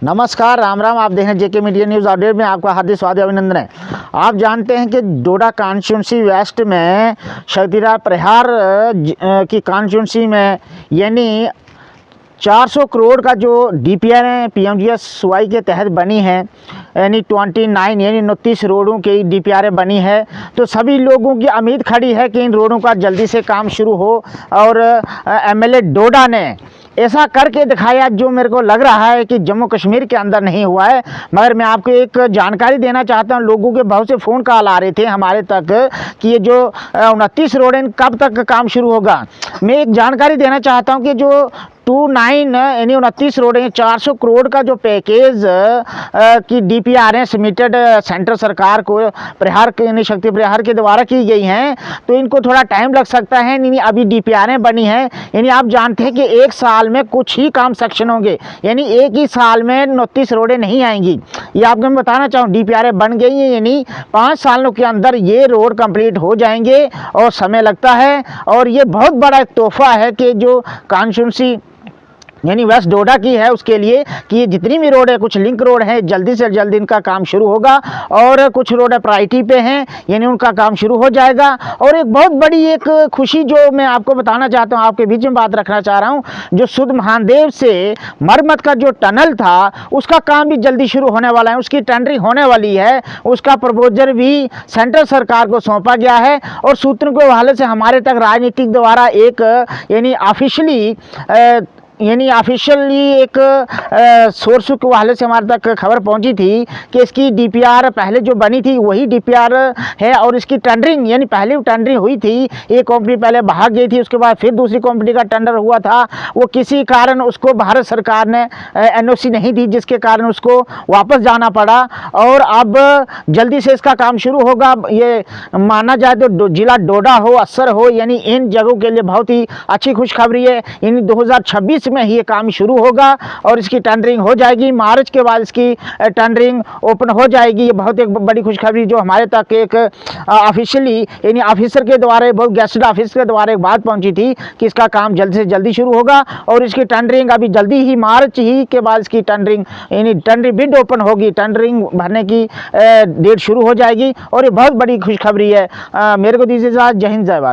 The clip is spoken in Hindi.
नमस्कार, राम राम। आप देख रहे हैं जेके मीडिया न्यूज़ अपडेट में आपका हार्दिक स्वागत अभिनंदन है। आप जानते हैं कि डोडा कॉन्स्टिट्यूंसी वेस्ट में शक्तिराज परिहार की कॉन्स्टिट्यूंसी में यानी 400 करोड़ का जो डीपीआर है पीएमजीएसवाई के तहत बनी है, यानी 29 यानी 29 रोडों की डीपीआर बनी है। तो सभी लोगों की उम्मीद खड़ी है कि इन रोडों का जल्दी से काम शुरू हो और एमएलए डोडा ने ऐसा करके दिखाया जो मेरे को लग रहा है कि जम्मू कश्मीर के अंदर नहीं हुआ है। मगर मैं आपको एक जानकारी देना चाहता हूँ, लोगों के बहुत से फ़ोन कॉल आ रहे थे हमारे तक कि ये जो 29 रोड है कब तक काम शुरू होगा। मैं एक जानकारी देना चाहता हूँ कि जो 29 यानी 29 रोड है, 400 करोड़ का जो पैकेज की डीपीआर है सबमिटेड सेंट्रल सरकार को परिहार के यानी शक्ति परिहार के द्वारा की गई हैं, तो इनको थोड़ा टाइम लग सकता है। यानी अभी डीपीआर बनी है, यानी आप जानते हैं कि एक साल में कुछ ही काम सेक्शन होंगे, यानी एक ही साल में 29 रोडें नहीं आएंगी। ये आपको मैं बताना चाहूँ, डीपीआर बन गई है, यानी 5 सालों के अंदर ये रोड कंप्लीट हो जाएंगे और समय लगता है। और ये बहुत बड़ा एक तोहफा है कि जो कॉन्स्टिट्यूंसी यानी वेस्ट डोडा की है उसके लिए कि ये जितनी भी रोड है, कुछ लिंक रोड है, जल्दी से जल्दी इनका काम शुरू होगा और कुछ रोड प्रायोरिटी पे हैं, यानी उनका काम शुरू हो जाएगा। और एक बहुत बड़ी एक खुशी जो मैं आपको बताना चाहता हूँ, आपके बीच में बात रखना चाह रहा हूँ, जो सुध महादेव से मरम्मत का जो टनल था उसका काम भी जल्दी शुरू होने वाला है, उसकी टेंडरिंग होने वाली है, उसका प्रपोजल भी सेंट्रल सरकार को सौंपा गया है। और सूत्रों के हवाले से हमारे तक राजनीतिक द्वारा एक यानी ऑफिशियली एक सोर्स के हवाले से हमारे तक खबर पहुंची थी कि इसकी डीपीआर पहले जो बनी थी वही डीपीआर है और इसकी टेंडरिंग यानी पहले टेंडरिंग हुई थी, एक कंपनी पहले भाग गई थी, उसके बाद फिर दूसरी कंपनी का टेंडर हुआ था, वो किसी कारण उसको भारत सरकार ने एनओसी नहीं दी, जिसके कारण उसको वापस जाना पड़ा। और अब जल्दी से इसका काम शुरू होगा। ये माना जाए तो जिला डोडा हो, असर हो, यानी इन जगहों के लिए बहुत ही अच्छी खुशखबरी है। यानी 2026 में ही ये काम शुरू होगा और इसकी टेंडरिंग हो जाएगी। मार्च के बाद इसकी टेंडरिंग ओपन हो जाएगी। ये बहुत एक बड़ी खुशखबरी जो हमारे तक एक ऑफिशियली यानी ऑफिसर के द्वारा, बहुत गेस्टेड ऑफिसर के द्वारा एक बात पहुंची थी कि इसका काम जल्द से जल्दी शुरू होगा और इसकी टेंडरिंग अभी जल्दी ही मार्च ही के बाद इसकी टेंडरिंग यानी टेंडरिंग बिड ओपन होगी, टेंडरिंग भरने की डेट शुरू हो जाएगी। और ये बहुत बड़ी खुशखबरी है। मेरे को दीजिए इजाज़त। जय हिंद, जय भारत।